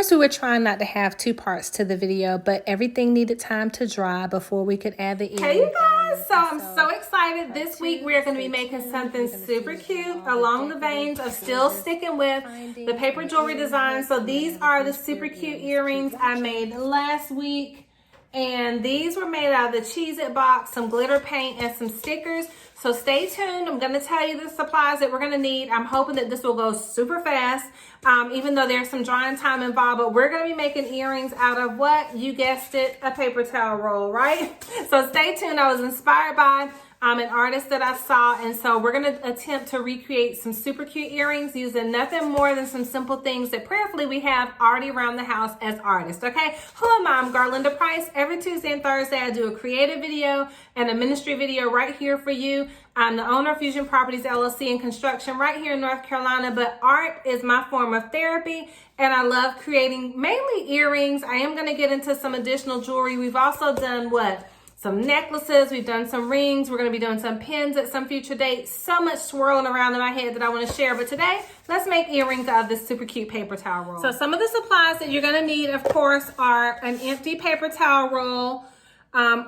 first, we were trying not to have two parts to the video, but everything needed time to dry before we could add the earring. Hey you guys, so I'm so excited. This week we're going to be making something super cute along the veins of still sticking with the paper jewelry design. So these are the super cute earrings I made last week. And these were made out of the Cheez-It box, some glitter paint, and some stickers. So stay tuned. I'm going to tell you the supplies that we're going to need. I'm hoping that this will go super fast, even though there's some drying time involved. But we're going to be making earrings out of what? You guessed it, a paper towel roll, right? So stay tuned. I was inspired by an artist that I saw, and so we're going to attempt to recreate some super cute earrings using nothing more than some simple things that prayerfully we have already around the house as artists, okay? Who am I? I'm Garlinda Price. Every Tuesday and Thursday I do a creative video and a ministry video right here for you. I'm the owner of Fusion Properties LLC and construction right here in North Carolina, but art is my form of therapy, and I love creating mainly earrings. I am going to get into some additional jewelry. We've also done what? Some necklaces, we've done some rings, we're gonna be doing some pins at some future date. So much swirling around in my head that I wanna share, but today, let's make earrings out of this super cute paper towel roll. So some of the supplies that you're gonna need, of course, are an empty paper towel roll,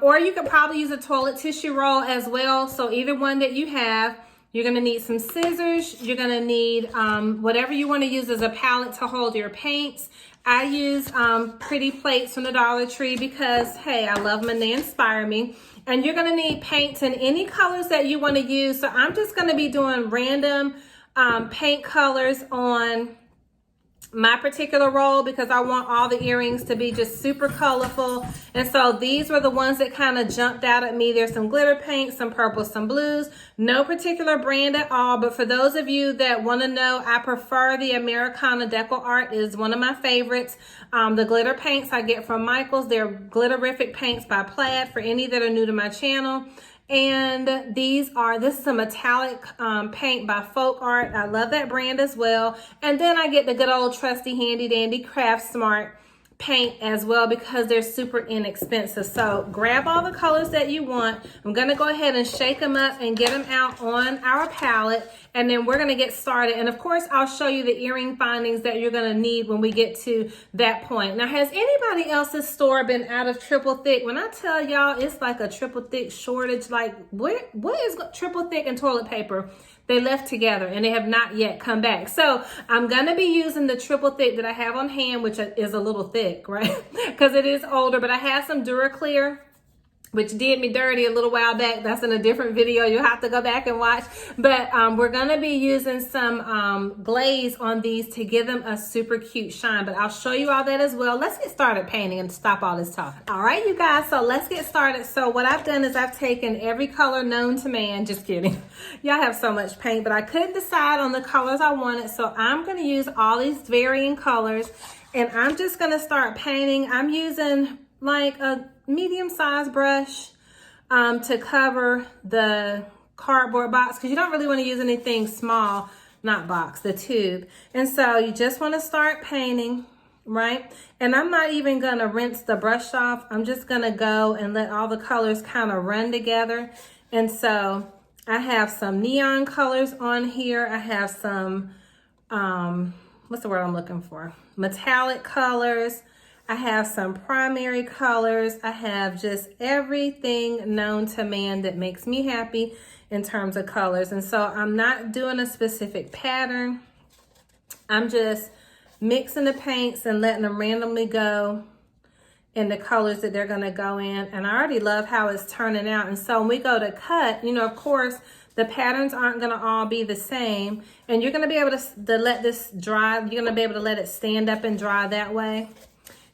or you could probably use a toilet tissue roll as well. So either one that you have. You're gonna need some scissors. You're gonna need whatever you wanna use as a palette to hold your paints. I use pretty plates from the Dollar Tree because, hey, I love them and they inspire me. And you're gonna need paints in any colors that you wanna use. So I'm just gonna be doing random paint colors on my particular roll because I want all the earrings to be just super colorful. And so these were the ones that kind of jumped out at me. There's some glitter paint, some purple, some blues. No particular brand at all, but for those of you that want to know, I prefer the Americana Deco Art. It is one of my favorites. The glitter paints I get from Michaels. They're glitterific paints by Plaid for any that are new to my channel. And this is a metallic paint by Folk Art. I love that brand as well. And then I get the good old trusty handy dandy Craft Smart paint as well because they're super inexpensive. So grab all the colors that you want. I'm gonna go ahead and shake them up and get them out on our palette, and then we're gonna get started. And of course, I'll show you the earring findings that you're gonna need when we get to that point. Now, has anybody else's store been out of triple thick? When I tell y'all it's like a triple thick shortage, like what is triple thick and toilet paper? They left together and they have not yet come back. So I'm gonna be using the triple thick that I have on hand, which is a little thick, right? Because it is older, but I have some DuraClear, which did me dirty a little while back. That's in a different video. You'll have to go back and watch. But we're gonna be using some glaze on these to give them a super cute shine. But I'll show you all that as well. Let's get started painting and stop all this talking. All right, you guys, so let's get started. So what I've done is I've taken every color known to man. Just kidding. Y'all have so much paint, but I couldn't decide on the colors I wanted. So I'm gonna use all these varying colors, and I'm just gonna start painting. I'm using like a medium-sized brush to cover the cardboard box because you don't really want to use anything small, not box, the tube. And so you just want to start painting, right? And I'm not even going to rinse the brush off. I'm just going to go and let all the colors kind of run together. And so I have some neon colors on here. I have some, what's the word I'm looking for? Metallic colors. I have some primary colors. I have just everything known to man that makes me happy in terms of colors. And so I'm not doing a specific pattern. I'm just mixing the paints and letting them randomly go in the colors that they're gonna go in. And I already love how it's turning out. And so when we go to cut, you know, of course, the patterns aren't gonna all be the same. And you're gonna be able to let this dry. You're gonna be able to let it stand up and dry that way.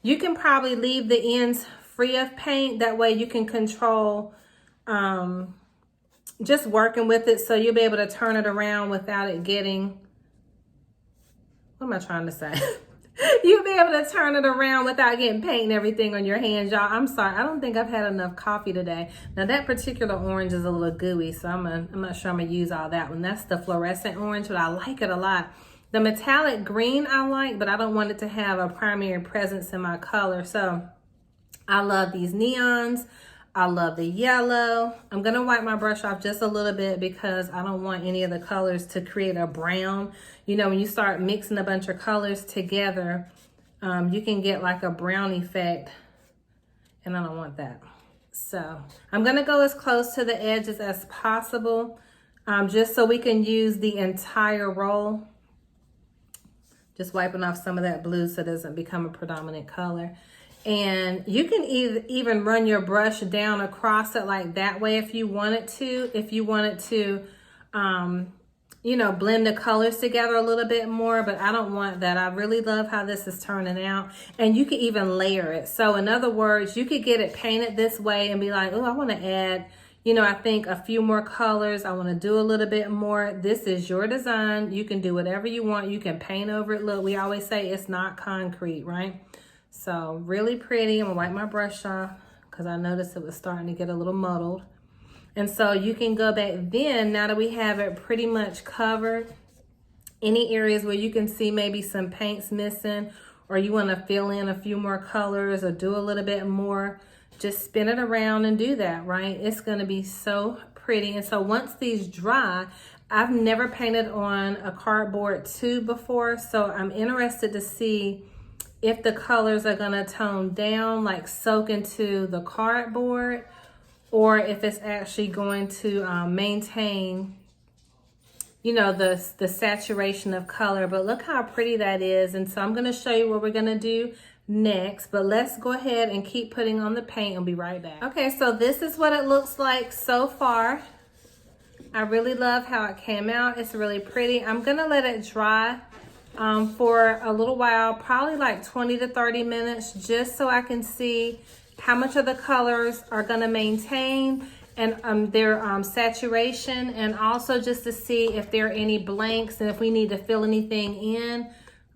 You can probably leave the ends free of paint. That way you can control just working with it, so you'll be able to turn it around without it getting, what am I trying to say? You'll be able to turn it around without getting paint and everything on your hands, y'all. I'm sorry, I don't think I've had enough coffee today. Now that particular orange is a little gooey, so I'm not sure I'm gonna use all that one. That's the fluorescent orange, but I like it a lot. The metallic green I like, but I don't want it to have a primary presence in my color. So I love these neons. I love the yellow. I'm gonna wipe my brush off just a little bit because I don't want any of the colors to create a brown. You know, when you start mixing a bunch of colors together, you can get like a brown effect, and I don't want that. So I'm gonna go as close to the edges as possible, just so we can use the entire roll. Just wiping off some of that blue so it doesn't become a predominant color. And you can even run your brush down across it like that way if you wanted to. If you wanted to, you know, blend the colors together a little bit more, but I don't want that. I really love how this is turning out. And you can even layer it. So in other words, you could get it painted this way and be like, oh, I want to add, you know, I think a few more colors. I want to do a little bit more. This is your design. You can do whatever you want. You can paint over it. Look, we always say it's not concrete, right? So really pretty. I'm gonna wipe my brush off because I noticed it was starting to get a little muddled. And so you can go back then, now that we have it pretty much covered, any areas where you can see maybe some paint's missing, or you want to fill in a few more colors or do a little bit more, just spin it around and do that, right? It's going to be so pretty. And so once these dry, I've never painted on a cardboard tube before, so I'm interested to see if the colors are going to tone down, like soak into the cardboard, or if it's actually going to maintain, you know, the saturation of color. But look how pretty that is. And so I'm going to show you what we're going to do next, but let's go ahead and keep putting on the paint and be right back. Okay, so this is what it looks like so far. I really love how it came out. It's really pretty. I'm going to let it dry for a little while, probably like 20 to 30 minutes, just so I can see how much of the colors are going to maintain and their saturation, and also just to see if there are any blanks and if we need to fill anything in.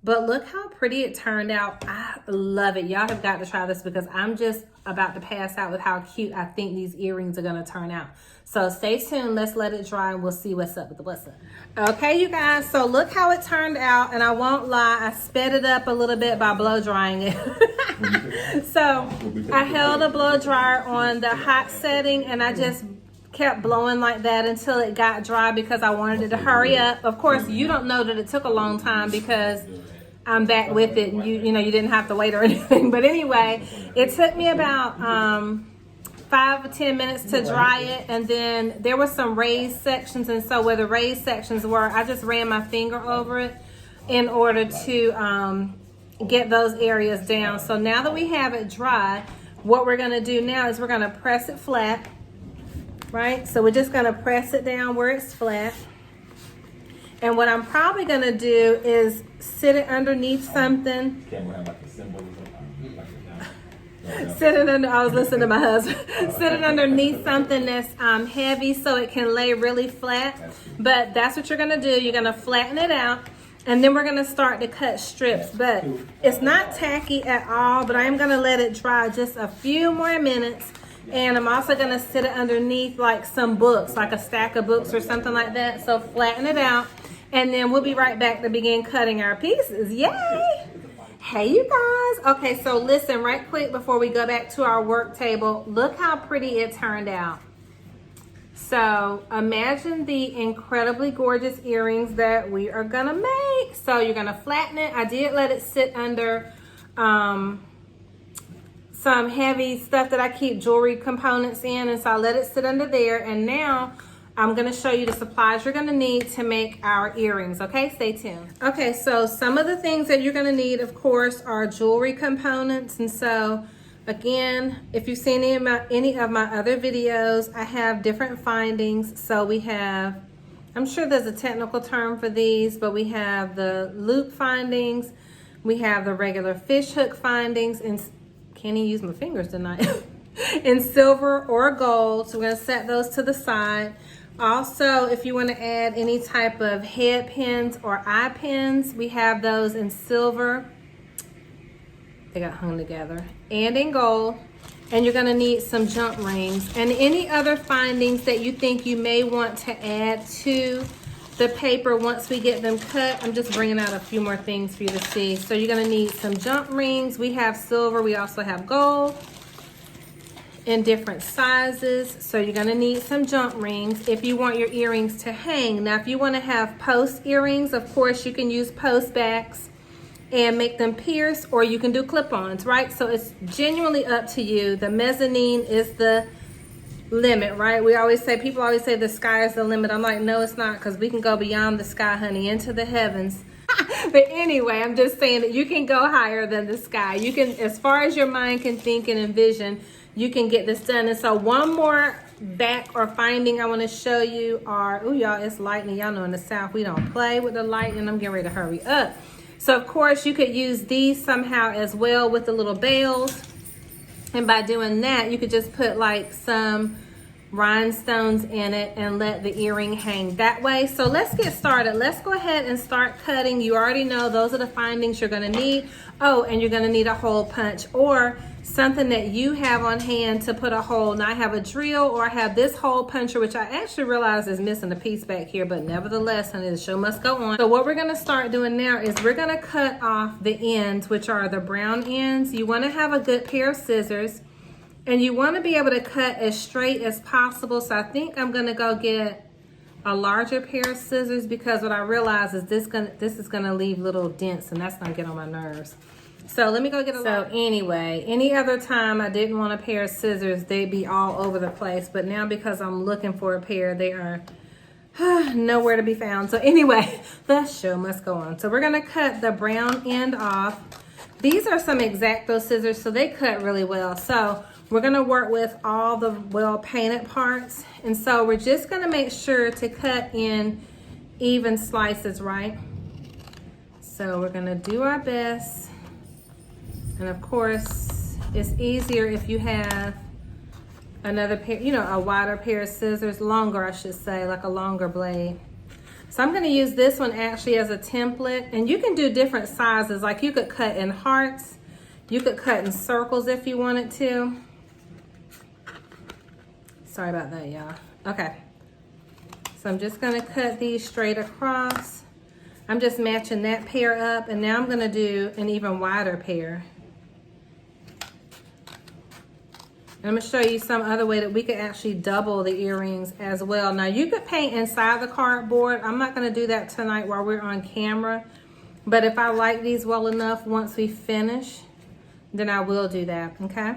But look how pretty it turned out. I love it. Y'all have got to try this because I'm just about to pass out with how cute I think these earrings are going to turn out. So stay tuned. Let's let it dry and we'll see what's up with the what's up. Okay, you guys. So look how it turned out. And I won't lie, I sped it up a little bit by blow drying it. So I held a blow dryer on the hot setting and I just kept blowing like that until it got dry because I wanted it to hurry up. Of course, you don't know that it took a long time because I'm back with it, and you know, you didn't have to wait or anything. But anyway, it took me about 5 or 10 minutes to dry it, and then there were some raised sections, and so where the raised sections were, I just ran my finger over it in order to get those areas down. So now that we have it dry, what we're going to do now is we're going to press it flat, right? So we're just going to press it down where it's flat. And what I'm probably going to do is sit it underneath something. Sit it under, I was listening to my husband. Sit it underneath something that's heavy so it can lay really flat. But that's what you're going to do. You're going to flatten it out. And then we're going to start to cut strips. But it's not tacky at all. But I am going to let it dry just a few more minutes. And I'm also going to sit it underneath like some books, like a stack of books or something like that. So flatten it out. And then we'll be right back to begin cutting our pieces. Yay! Hey, you guys. Okay, so listen right quick before we go back to our work table. Look how pretty it turned out. So imagine the incredibly gorgeous earrings that we are going to make. So you're going to flatten it. I did let it sit under some heavy stuff that I keep jewelry components in. And so I let it sit under there. And now I'm going to show you the supplies you're going to need to make our earrings. Okay, stay tuned. Okay, so some of the things that you're going to need, of course, are jewelry components. And so, again, if you've seen any of my other videos, I have different findings. So we have, I'm sure there's a technical term for these, but we have the loop findings. We have the regular fish hook findings. And can't even use my fingers tonight. In silver or gold. So we're going to set those to the side. Also, if you want to add any type of head pins or eye pins, we have those in silver. They got hung together. And in gold. And you're going to need some jump rings. And any other findings that you think you may want to add to the paper once we get them cut. I'm just bringing out a few more things for you to see. So you're going to need some jump rings. We have silver. We also have gold in different sizes. So you're going to need some jump rings if you want your earrings to hang. Now, if you want to have post earrings, of course, you can use post backs. and make them pierce, or you can do clip-ons, right? So it's genuinely up to you. The mezzanine is the limit, right? People always say the sky is the limit. I'm like, no, it's not, because we can go beyond the sky, honey, into the heavens. But anyway, I'm just saying that you can go higher than the sky. You can, as far as your mind can think and envision, you can get this done. And so one more back or finding I want to show you are, oh y'all, it's lightning. Y'all know in the South we don't play with the lightning. I'm getting ready to hurry up. So of course you could use these somehow as well with the little bells. And by doing that, you could just put like some rhinestones in it and let the earring hang that way. So let's get started. Let's go ahead and start cutting. You already know those are the findings you're going to need. Oh, and you're going to need a hole punch or something that you have on hand to put a hole. Now I have a drill, or I have this hole puncher, which I actually realize is missing a piece back here, but nevertheless, honey, the show must go on. So what we're going to start doing now is we're going to cut off the ends, which are the brown ends. You want to have a good pair of scissors. And you want to be able to cut as straight as possible. So I think I'm going to go get a larger pair of scissors, because what I realize is this is going to leave little dents, and that's going to get on my nerves. So let me go get a So anyway, any other time I didn't want a pair of scissors, they'd be all over the place. But now because I'm looking for a pair, they are nowhere to be found. So anyway, the show must go on. So we're going to cut the brown end off. These are some X-Acto scissors, so they cut really well. So we're going to work with all the well-painted parts. And so we're just going to make sure to cut in even slices, right? So we're going to do our best. And of course, it's easier if you have another pair, you know, a wider pair of scissors, longer, I should say, like a longer blade. So I'm going to use this one actually as a template. And you can do different sizes. Like you could cut in hearts. You could cut in circles if you wanted to. Sorry about that, y'all. Okay. So I'm just going to cut these straight across. I'm just matching that pair up. And now I'm going to do an even wider pair. And I'm going to show you some other way that we could actually double the earrings as well. Now you could paint inside the cardboard. I'm not going to do that tonight while we're on camera. But if I like these well enough once we finish, then I will do that, okay?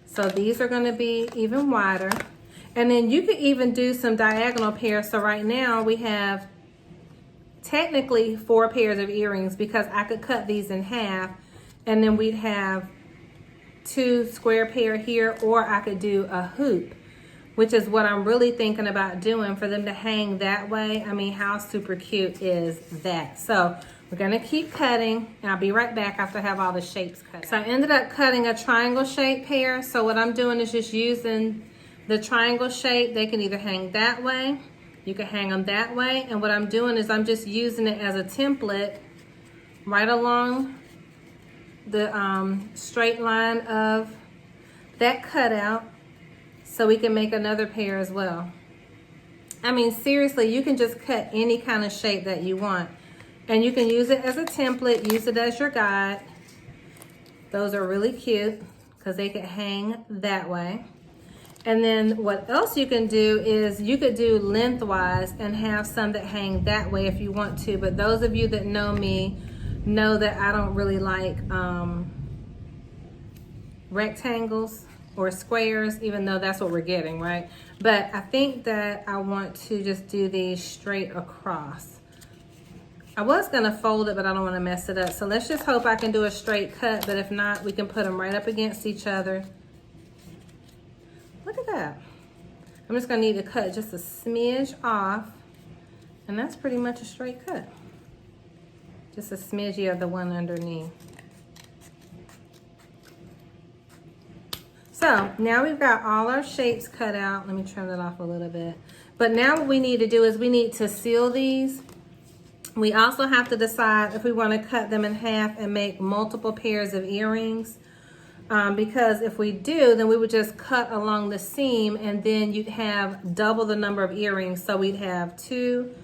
So these are going to be even wider. And then you could even do some diagonal pairs. So right now we have technically 4 pairs of earrings, because I could cut these in half and then we'd have 2 square pair here, or I could do a hoop, which is what I'm really thinking about doing for them to hang that way. I mean, how super cute is that? So we're gonna keep cutting, and I'll be right back after I have all the shapes cut. So I ended up cutting a triangle shape pair. So what I'm doing is just using the triangle shape. They can either hang that way, you can hang them that way. And what I'm doing is I'm just using it as a template right along the straight line of that cutout, so we can make another pair as well. I mean, seriously, you can just cut any kind of shape that you want, and you can use it as a template, use it as your guide. Those are really cute because they could hang that way. And then what else you can do is you could do lengthwise and have some that hang that way if you want to. But those of you that know me know that I don't really like rectangles or squares, even though that's what we're getting, right? But I think that I want to just do these straight across. I was gonna fold it, but I don't wanna mess it up. So let's just hope I can do a straight cut, but if not, we can put them right up against each other. Look at that. I'm just gonna need to cut just a smidge off, and that's pretty much a straight cut. Just a smidgy of the one underneath. So now we've got all our shapes cut out. Let me trim that off a little bit. But now what we need to do is we need to seal these. We also have to decide if we want to cut them in half and make multiple pairs of earrings. Because if we do, then we would just cut along the seam, and then you'd have double the number of earrings. So we'd have 2,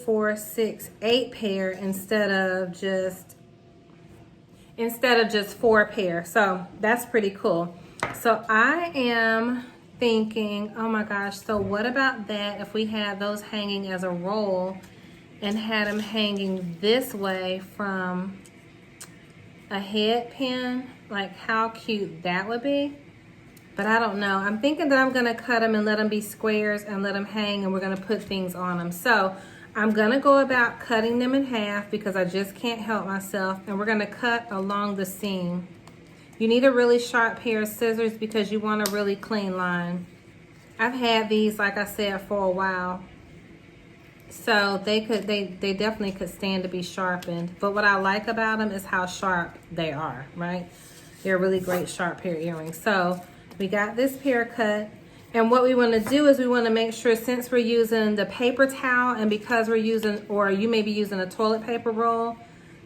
4, 6, 8 pair instead of just 4 pair. So that's pretty cool. So I am thinking, oh my gosh, so what about that if we had those hanging as a roll and had them hanging this way from a head pin. Like how cute that would be. But I don't know. I'm thinking that I'm going to cut them and let them be squares and let them hang, and we're going to put things on them. So I'm going to go about cutting them in half because I just can't help myself. And we're going to cut along the seam. You need a really sharp pair of scissors because you want a really clean line. I've had these, like I said, for a while. So they definitely could stand to be sharpened. But what I like about them is how sharp they are, right? They're a really great sharp pair of earrings. So we got this pair cut. And what we want to do is we want to make sure, since we're using the paper towel and because we're using, or you may be using a toilet paper roll,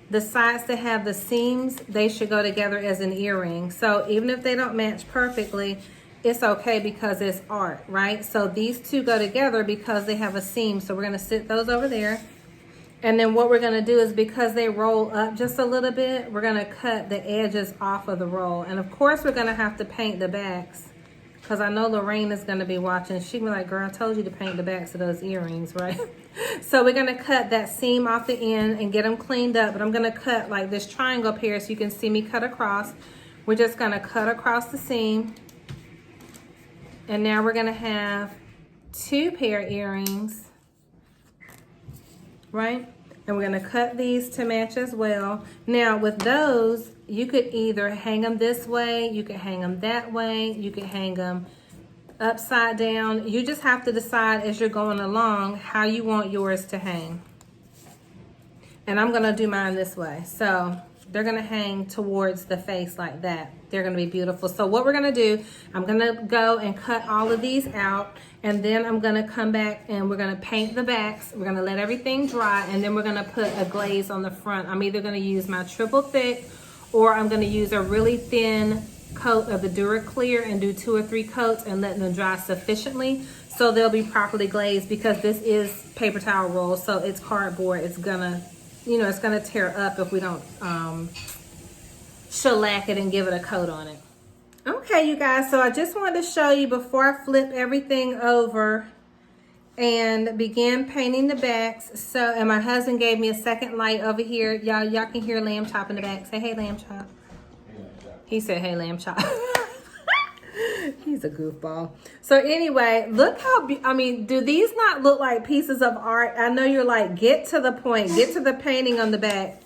the sides that have the seams, they should go together as an earring. So even if they don't match perfectly, it's okay because it's art, right? So these two go together because they have a seam. So we're gonna sit those over there. And then what we're gonna do is, because they roll up just a little bit, we're gonna cut the edges off of the roll. And of course we're gonna have to paint the backs, because I know Lorraine is gonna be watching. She'd be like, girl, I told you to paint the backs of those earrings, right? So we're gonna cut that seam off the end and get them cleaned up. But I'm gonna cut like this triangle up here so you can see me cut across. We're just gonna cut across the seam. And now we're gonna have 2 pair earrings, right? And we're gonna cut these to match as well. Now with those, you could either hang them this way, you could hang them that way, you could hang them upside down. You just have to decide as you're going along how you want yours to hang. And I'm gonna do mine this way. So they're gonna hang towards the face like that. They're gonna be beautiful. So what we're gonna do, I'm gonna go and cut all of these out, and then I'm gonna come back and we're gonna paint the backs. We're gonna let everything dry, and then we're gonna put a glaze on the front. I'm either gonna use my triple thick, or I'm gonna use a really thin coat of the Duraclear and do 2 or 3 coats and let them dry sufficiently so they'll be properly glazed, because this is paper towel roll, so it's cardboard. It's gonna, you know, it's gonna tear up if we don't shellac it and give it a coat on it. Okay, you guys, so I just wanted to show you before I flip everything over and begin painting the backs. So, and my husband gave me a second light over here. Y'all can hear Lamb Chop in the back. Say, hey, Lamb Chop. He said, hey, Lamb Chop. He's a goofball. So anyway, look how, I mean, do these not look like pieces of art? I know you're like, get to the point, get to the painting on the back.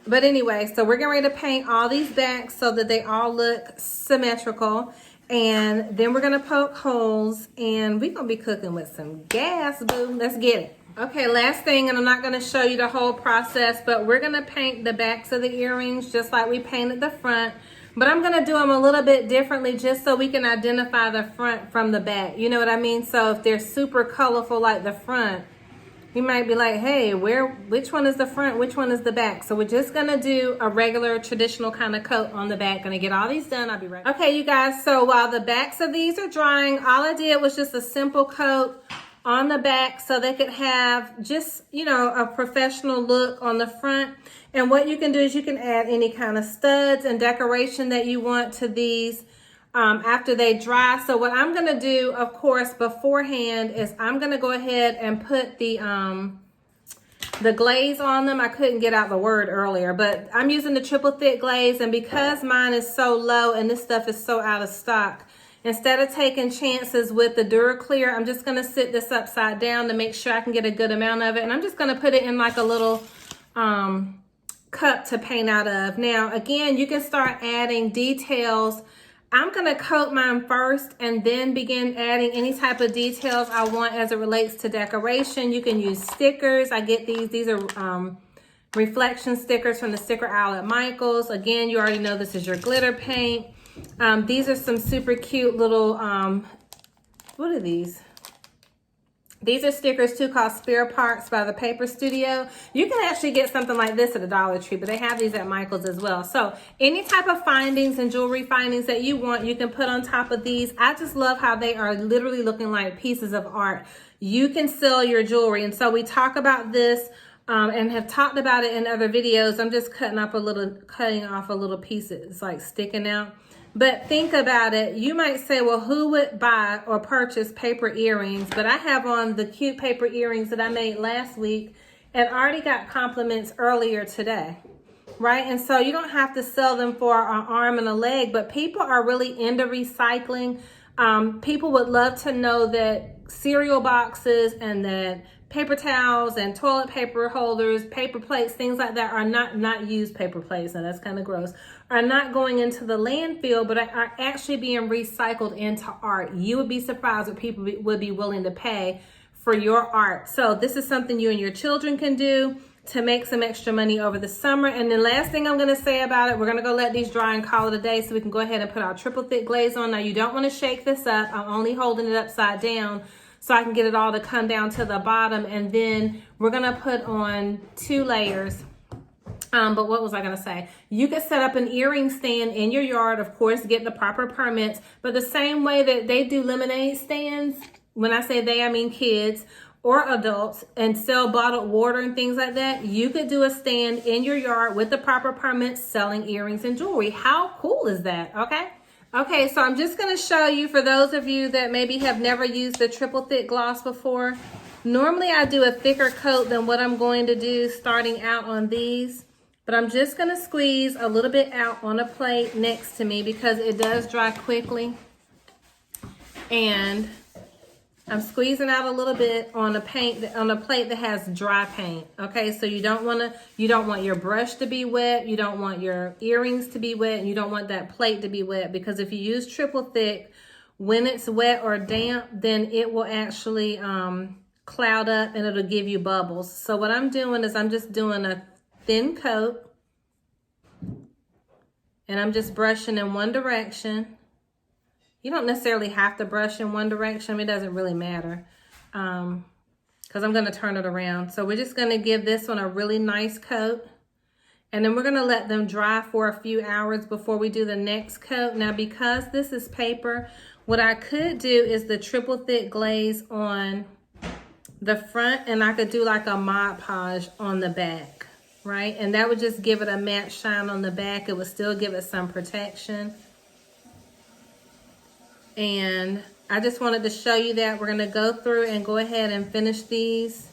But anyway, so we're getting ready to paint all these backs so that they all look symmetrical. And then we're gonna poke holes, and we're gonna be cooking with some gas, boo. Let's get it. Okay, last thing, and I'm not gonna show you the whole process, but we're gonna paint the backs of the earrings just like we painted the front. But I'm gonna do them a little bit differently just so we can identify the front from the back. You know what I mean? So if they're super colorful like the front, you might be like, hey, which one is the front, which one is the back? So we're just gonna do a regular traditional kind of coat on the back. Gonna get all these done, I'll be right back. Okay, you guys, so while the backs of these are drying, all I did was just a simple coat on the back so they could have just, you know, a professional look on the front. And what you can do is you can add any kind of studs and decoration that you want to these after they dry. So what I'm gonna do, of course, beforehand is I'm gonna go ahead and put the glaze on them. I couldn't get out the word earlier, but I'm using the triple thick glaze, and because mine is so low and this stuff is so out of stock, instead of taking chances with the Duraclear, I'm just gonna sit this upside down to make sure I can get a good amount of it, and I'm just gonna put it in like a little cup to paint out of. Now, again, you can start adding details. I'm gonna coat mine first and then begin adding any type of details I want as it relates to decoration. You can use stickers. I get these are reflection stickers from the sticker aisle at Michael's. Again, you already know this is your glitter paint. These are some super cute little, what are these? These are stickers too, called Spare Parts by the Paper Studio. You can actually get something like this at a Dollar Tree, but they have these at Michael's as well. So any type of findings and jewelry findings that you want, you can put on top of these. I just love how they are literally looking like pieces of art. You can sell your jewelry. And so we talk about this and have talked about it in other videos. I'm just cutting off a little pieces, like sticking out. But think about it. You might say, well, who would buy or purchase paper earrings? But I have on the cute paper earrings that I made last week and already got compliments earlier today. Right? And so you don't have to sell them for an arm and a leg, but people are really into recycling. People would love to know that cereal boxes and that paper towels and toilet paper holders, paper plates, things like that are not used paper plates, and that's kind of gross, are not going into the landfill, but are actually being recycled into art. You would be surprised what people would be willing to pay for your art. So this is something you and your children can do to make some extra money over the summer. And the last thing I'm gonna say about it, we're gonna go let these dry and call it a day so we can go ahead and put our triple thick glaze on. Now you don't wanna shake this up. I'm only holding it upside down so I can get it all to come down to the bottom. And then we're gonna put on 2 layers. But what was I gonna say? You could set up an earring stand in your yard, of course, get the proper permits, but the same way that they do lemonade stands, when I say they, I mean kids, or adults, and sell bottled water and things like that, you could do a stand in your yard with the proper permits selling earrings and jewelry. How cool is that? Okay, so I'm just going to show you, for those of you that maybe have never used the triple thick gloss before. Normally I do a thicker coat than what I'm going to do starting out on these, but I'm just going to squeeze a little bit out on a plate next to me because it does dry quickly. And I'm squeezing out a little bit on a plate that has dry paint. Okay, so you don't want your brush to be wet, you don't want your earrings to be wet, and you don't want that plate to be wet, because if you use triple thick, when it's wet or damp, then it will actually cloud up and it'll give you bubbles. So what I'm doing is I'm just doing a thin coat, and I'm just brushing in one direction. You don't necessarily have to brush in one direction. It doesn't really matter because I'm going to turn it around. So we're just going to give this one a really nice coat. And then we're going to let them dry for a few hours before we do the next coat. Now, because this is paper, what I could do is the triple thick glaze on the front, and I could do like a Mod Podge on the back, right? And that would just give it a matte shine on the back. It would still give it some protection. And I just wanted to show you that. We're going to go through and go ahead and finish these.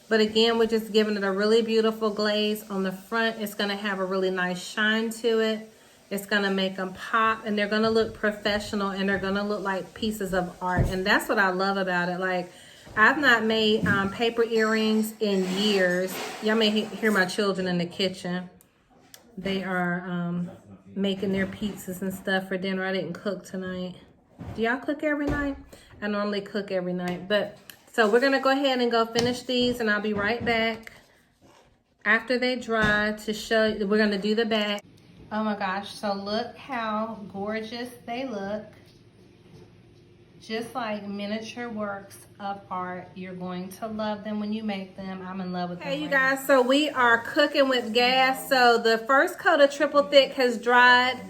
But again, we're just giving it a really beautiful glaze on the front. It's going to have a really nice shine to it. It's going to make them pop, and they're going to look professional, and they're going to look like pieces of art. And that's what I love about it. Like, I've not made paper earrings in years. Y'all may hear my children in the kitchen. They are making their pizzas and stuff for dinner. I didn't cook tonight. Do y'all cook every night? I normally cook every night. But so we're going to go ahead and go finish these, and I'll be right back after they dry to show you. We're going to do the back. Oh my gosh, so look how gorgeous they look. Just like miniature works of art. You're going to love them when you make them. I'm in love with them. Hey, you guys, so we are cooking with gas. So the first coat of triple thick has dried.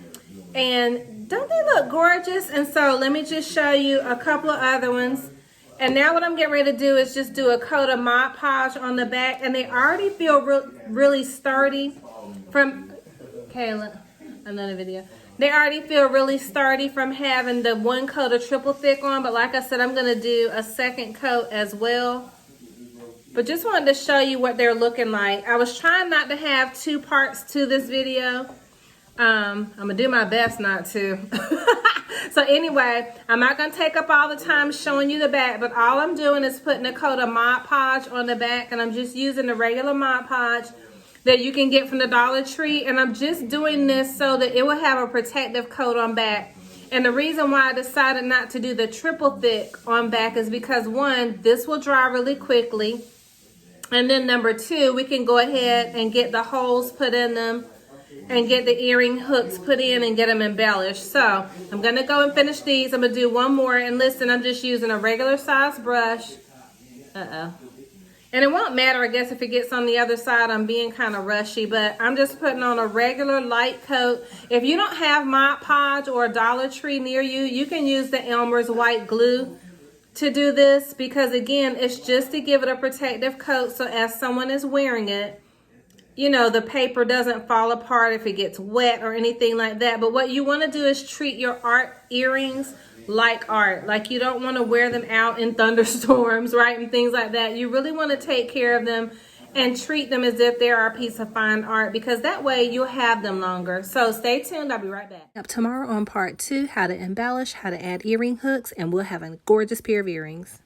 And don't they look gorgeous? And so let me just show you a couple of other ones. And now what I'm getting ready to do is just do a coat of Mod Podge on the back. And they already feel really sturdy from... Kayla, another video. They already feel really sturdy from having the one coat of triple thick on. But like I said, I'm going to do a second coat as well. But just wanted to show you what they're looking like. I was trying not to have 2 parts to this video. I'm going to do my best not to. So anyway, I'm not going to take up all the time showing you the back. But all I'm doing is putting a coat of Mod Podge on the back. And I'm just using the regular Mod Podge that you can get from the Dollar Tree. And I'm just doing this so that it will have a protective coat on back. And the reason why I decided not to do the triple thick on back is because, one, this will dry really quickly. And then number 2, we can go ahead and get the holes put in them and get the earring hooks put in and get them embellished. So I'm going to go and finish these. I'm going to do one more. And listen, I'm just using a regular size brush. And it won't matter, I guess, if it gets on the other side. I'm being kind of rushy, but I'm just putting on a regular light coat. If you don't have Mod Podge or a Dollar Tree near you, you can use the Elmer's white glue to do this, because again, it's just to give it a protective coat, so as someone is wearing it, you know, the paper doesn't fall apart if it gets wet or anything like that. But what you want to do is treat your art earrings like art. Like, you don't want to wear them out in thunderstorms, right? And things like that. You really want to take care of them and treat them as if they are a piece of fine art, because that way you'll have them longer. So stay tuned. I'll be right back. Up tomorrow on part 2, how to embellish, how to add earring hooks, and we'll have a gorgeous pair of earrings.